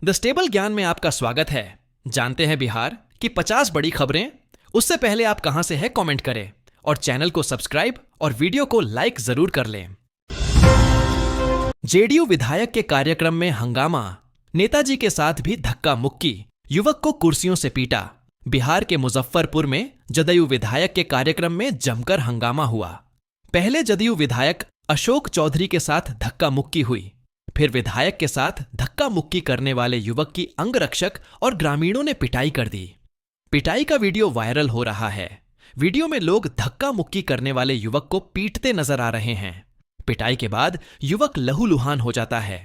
The stable ज्ञान में आपका स्वागत है। जानते हैं बिहार की 50 बड़ी खबरें। उससे पहले आप कहां से हैं कमेंट करें और चैनल को सब्सक्राइब और वीडियो को लाइक जरूर कर लें। जेडीयू विधायक के कार्यक्रम में हंगामा, नेताजी के साथ भी धक्का मुक्की, युवक को कुर्सियों से पीटा। बिहार के मुजफ्फरपुर में जदयू विधायक के कार्यक्रम में जमकर हंगामा हुआ। पहले जदयू विधायक अशोक चौधरी के साथ धक्का मुक्की हुई, फिर विधायक के साथ धक्का मुक्की करने वाले युवक की अंगरक्षक और ग्रामीणों ने पिटाई कर दी। पिटाई का वीडियो वायरल हो रहा है। वीडियो में लोग धक्का मुक्की करने वाले युवक को पीटते नजर आ रहे हैं। पिटाई के बाद युवक लहूलुहान हो जाता है।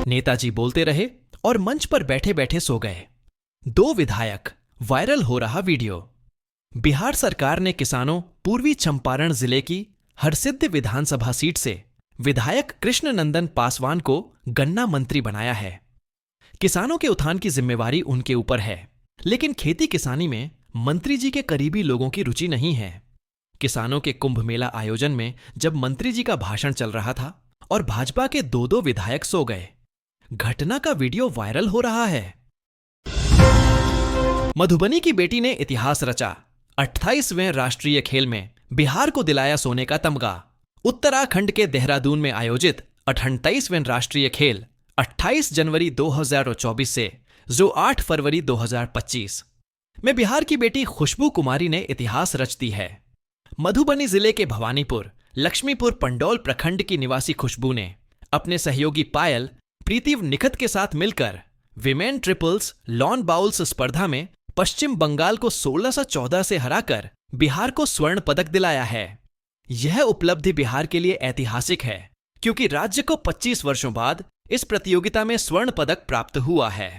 नेताजी बोलते रहे और मंच पर बैठे बैठे सो गए। 2 विधायक, वायरल हो रहा वीडियो। बिहार सरकार ने किसानों पूर्वी चंपारण जिले की हरसिद्धि विधानसभा सीट से विधायक कृष्णनंदन पासवान को गन्ना मंत्री बनाया है। किसानों के उत्थान की जिम्मेवारी उनके ऊपर है, लेकिन खेती किसानी में मंत्री जी के करीबी लोगों की रुचि नहीं है। किसानों के कुंभ मेला आयोजन में जब मंत्री जी का भाषण चल रहा था और भाजपा के 2 विधायक सो गए। घटना का वीडियो वायरल हो रहा है। मधुबनी की बेटी ने इतिहास रचा। 28वें राष्ट्रीय खेल में बिहार को दिलाया सोने का तमगा। उत्तराखंड के देहरादून में आयोजित 28वें राष्ट्रीय खेल 28 जनवरी 2024 से जो 8 फरवरी 2025 में बिहार की बेटी खुशबू कुमारी ने इतिहास रच दी है। मधुबनी जिले के भवानीपुर लक्ष्मीपुर पंडौल प्रखंड की निवासी खुशबू ने अपने सहयोगी पायल प्रीति निखत के साथ मिलकर विमेन ट्रिपल्स लॉन बाउल्स स्पर्धा में पश्चिम बंगाल को 16-14 से हराकर बिहार को स्वर्ण पदक दिलाया है। यह उपलब्धि बिहार के लिए ऐतिहासिक है, क्योंकि राज्य को 25 वर्षों बाद इस प्रतियोगिता में स्वर्ण पदक प्राप्त हुआ है।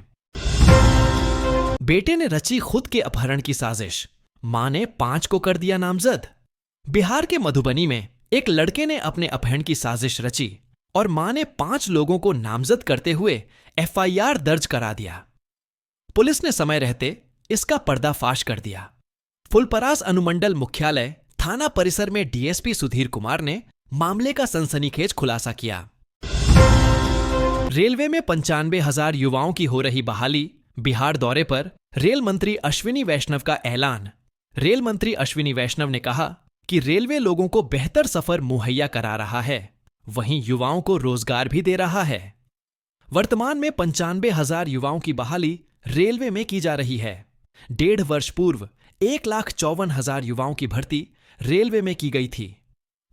बेटे ने रची खुद के अपहरण की साजिश, मां ने 5 को कर दिया नामजद। बिहार के मधुबनी में एक लड़के ने अपने अपहरण की साजिश रची और मां ने 5 लोगों को नामजद करते हुए FIR दर्ज करा दिया। पुलिस ने समय रहते इसका पर्दाफाश कर दिया। फुलपरास अनुमंडल मुख्यालय थाना परिसर में DSP सुधीर कुमार ने मामले का सनसनीखेज खुलासा किया। रेलवे में 95,000 युवाओं की हो रही बहाली। बिहार दौरे पर रेल मंत्री अश्विनी वैष्णव का ऐलान। रेल मंत्री अश्विनी वैष्णव ने कहा कि रेलवे लोगों को बेहतर सफर मुहैया करा रहा है, वहीं युवाओं को रोजगार भी दे रहा है। वर्तमान में 95,000 युवाओं की बहाली रेलवे में की जा रही है। 1.5 वर्ष पूर्व 1,54,000 युवाओं की भर्ती रेलवे में की गई थी।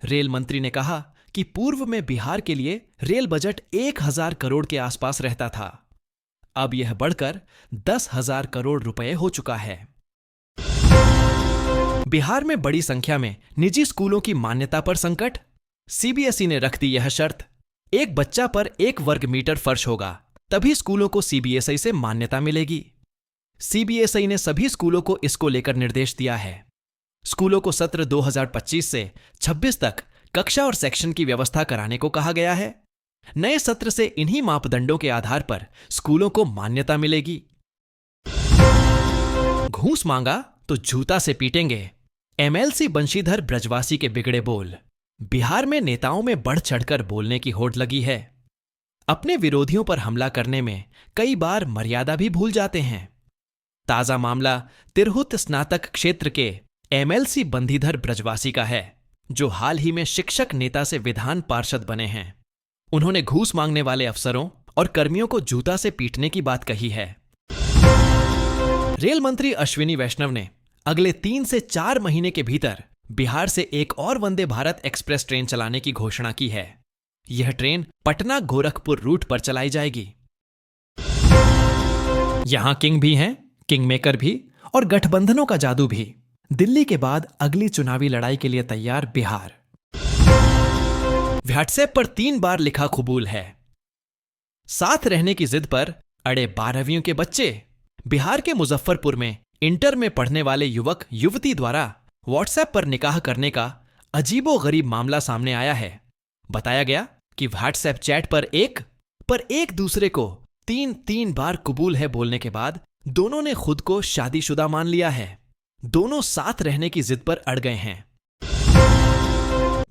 रेल मंत्री ने कहा कि पूर्व में बिहार के लिए रेल बजट 1,000 करोड़ के आसपास रहता था। अब यह बढ़कर 10,000 करोड़ रुपए हो चुका है। बिहार में बड़ी संख्या में निजी स्कूलों की मान्यता पर संकट। CBSE ने रख दी यह शर्त, एक बच्चा पर 1 वर्ग मीटर फर्श होगा, तभी स्कूलों को CBSE से मान्यता मिलेगी। CBSE ने सभी स्कूलों को इसको लेकर निर्देश दिया है। स्कूलों को सत्र 2025 से 26 तक कक्षा और सेक्शन की व्यवस्था कराने को कहा गया है। नए सत्र से इन्हीं मापदंडों के आधार पर स्कूलों को मान्यता मिलेगी। घूस मांगा तो जूता से पीटेंगे, MLC बंशीधर ब्रजवासी के बिगड़े बोल। बिहार में नेताओं में बढ़ चढ़कर बोलने की होड़ लगी है। अपने विरोधियों पर हमला करने में कई बार मर्यादा भी भूल जाते हैं। ताजा मामला तिरहुत स्नातक क्षेत्र के MLC बंशीधर ब्रजवासी का है, जो हाल ही में शिक्षक नेता से विधान पार्षद बने हैं। उन्होंने घूस मांगने वाले अफसरों और कर्मियों को जूता से पीटने की बात कही है। रेल मंत्री अश्विनी वैष्णव ने अगले 3 से 4 महीने के भीतर बिहार से एक और वंदे भारत एक्सप्रेस ट्रेन चलाने की घोषणा की है। यह ट्रेन पटना गोरखपुर रूट पर चलाई जाएगी। यहां किंग भी हैं, किंग मेकर भी और गठबंधनों का जादू भी। दिल्ली के बाद अगली चुनावी लड़ाई के लिए तैयार बिहार। व्हाट्सएप पर 3 बार लिखा कबूल है। साथ रहने की जिद पर अड़े 12वीं के बच्चे। बिहार के मुजफ्फरपुर में इंटर में पढ़ने वाले युवक युवती द्वारा व्हाट्सएप पर निकाह करने का अजीबोगरीब मामला सामने आया है। बताया गया कि व्हाट्सएप चैट पर एक दूसरे को 3 बार कबूल है बोलने के बाद दोनों ने खुद को शादीशुदा मान लिया है। दोनों साथ रहने की जिद पर अड़ गए हैं।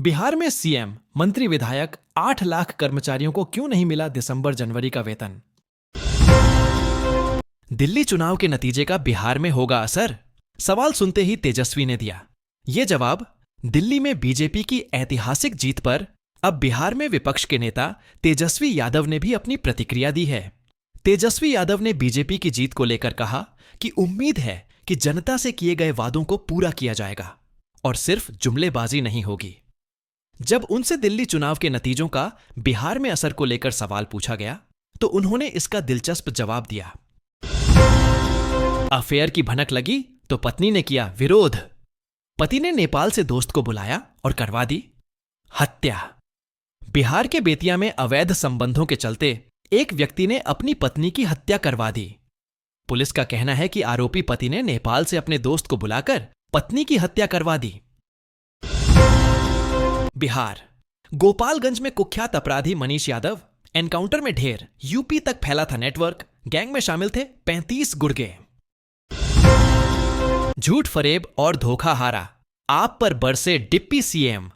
बिहार में सीएम, मंत्री, विधायक 8 लाख कर्मचारियों को क्यों नहीं मिला दिसंबर जनवरी का वेतन? दिल्ली चुनाव के नतीजे का बिहार में होगा असर? सवाल सुनते ही तेजस्वी ने दिया ये जवाब। दिल्ली में बीजेपी की ऐतिहासिक जीत पर अब बिहार में विपक्ष के नेता तेजस्वी यादव ने भी अपनी प्रतिक्रिया दी है। तेजस्वी यादव ने बीजेपी की जीत को लेकर कहा कि उम्मीद है कि जनता से किए गए वादों को पूरा किया जाएगा और सिर्फ जुमलेबाजी नहीं होगी। जब उनसे दिल्ली चुनाव के नतीजों का बिहार में असर को लेकर सवाल पूछा गया तो उन्होंने इसका दिलचस्प जवाब दिया। अफेयर की भनक लगी तो पत्नी ने किया विरोध। पति ने नेपाल से दोस्त को बुलाया और करवा दी हत्या। बिहार के बेतिया में अवैध संबंधों के चलते एक व्यक्ति ने अपनी पत्नी की हत्या करवा दी। पुलिस का कहना है कि आरोपी पति ने नेपाल से अपने दोस्त को बुलाकर पत्नी की हत्या करवा दी। बिहार, गोपालगंज में कुख्यात अपराधी मनीष यादव, एनकाउंटर में ढेर, यूपी तक फैला था नेटवर्क, गैंग में शामिल थे 35 गुर्गे। झूठ फरेब और धोखा हारा, आप पर बरसे डिप्टी सीएम।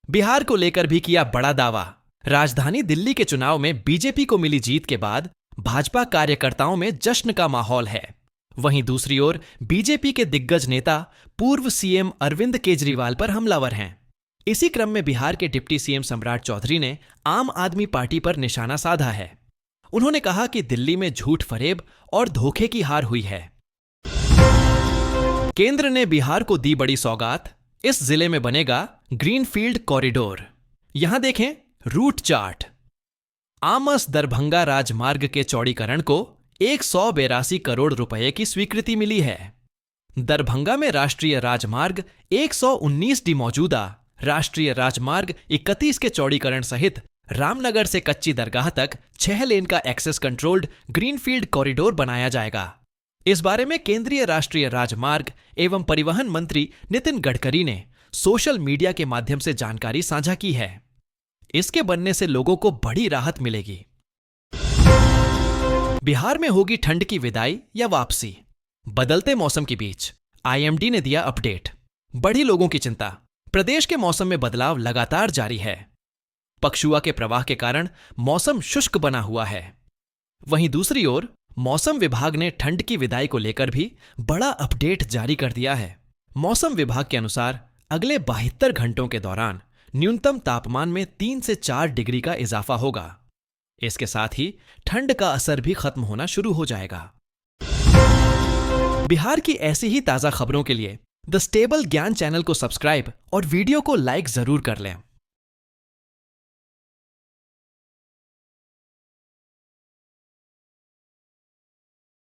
बिहार को लेकर भी किया बड़ा दावा। राजधानी दिल्ली के चुनाव में बीजेपी को मिली जीत के बाद भाजपा कार्यकर्ताओं में जश्न का माहौल है। वहीं दूसरी ओर बीजेपी के दिग्गज नेता पूर्व सीएम अरविंद केजरीवाल पर हमलावर हैं। इसी क्रम में बिहार के डिप्टी सीएम सम्राट चौधरी ने आम आदमी पार्टी पर निशाना साधा है। उन्होंने कहा कि दिल्ली में झूठ फरेब और धोखे की हार हुई है। केंद्र ने बिहार को दी बड़ी सौगात, इस जिले में बनेगा ग्रीनफील्ड कॉरिडोर। यहां देखें रूट चार्ट। आमस दरभंगा राजमार्ग के चौड़ीकरण को 182 करोड़ रुपए की स्वीकृति मिली है। दरभंगा में राष्ट्रीय राजमार्ग 119D मौजूदा राष्ट्रीय राजमार्ग 31 के चौड़ीकरण सहित रामनगर से कच्ची दरगाह तक 6 लेन का एक्सेस कंट्रोल्ड ग्रीनफील्ड कॉरिडोर बनाया जाएगा। इस बारे में केंद्रीय राष्ट्रीय राजमार्ग एवं परिवहन मंत्री नितिन गडकरी ने सोशल मीडिया के माध्यम से जानकारी साझा की है। इसके बनने से लोगों को बड़ी राहत मिलेगी। बिहार में होगी ठंड की विदाई या वापसी? बदलते मौसम के बीच आईएमडी ने दिया अपडेट। बढ़ी लोगों की चिंता। प्रदेश के मौसम में बदलाव लगातार जारी है। पछुआ के प्रवाह के कारण मौसम शुष्क बना हुआ है। वहीं दूसरी ओर मौसम विभाग ने ठंड की विदाई को लेकर भी बड़ा अपडेट जारी कर दिया है। मौसम विभाग के अनुसार अगले 72 घंटों के दौरान न्यूनतम तापमान में 3 से 4 डिग्री का इजाफा होगा। इसके साथ ही ठंड का असर भी खत्म होना शुरू हो जाएगा। बिहार की ऐसी ही ताजा खबरों के लिए द स्टेबल ज्ञान चैनल को सब्सक्राइब और वीडियो को लाइक जरूर कर लें।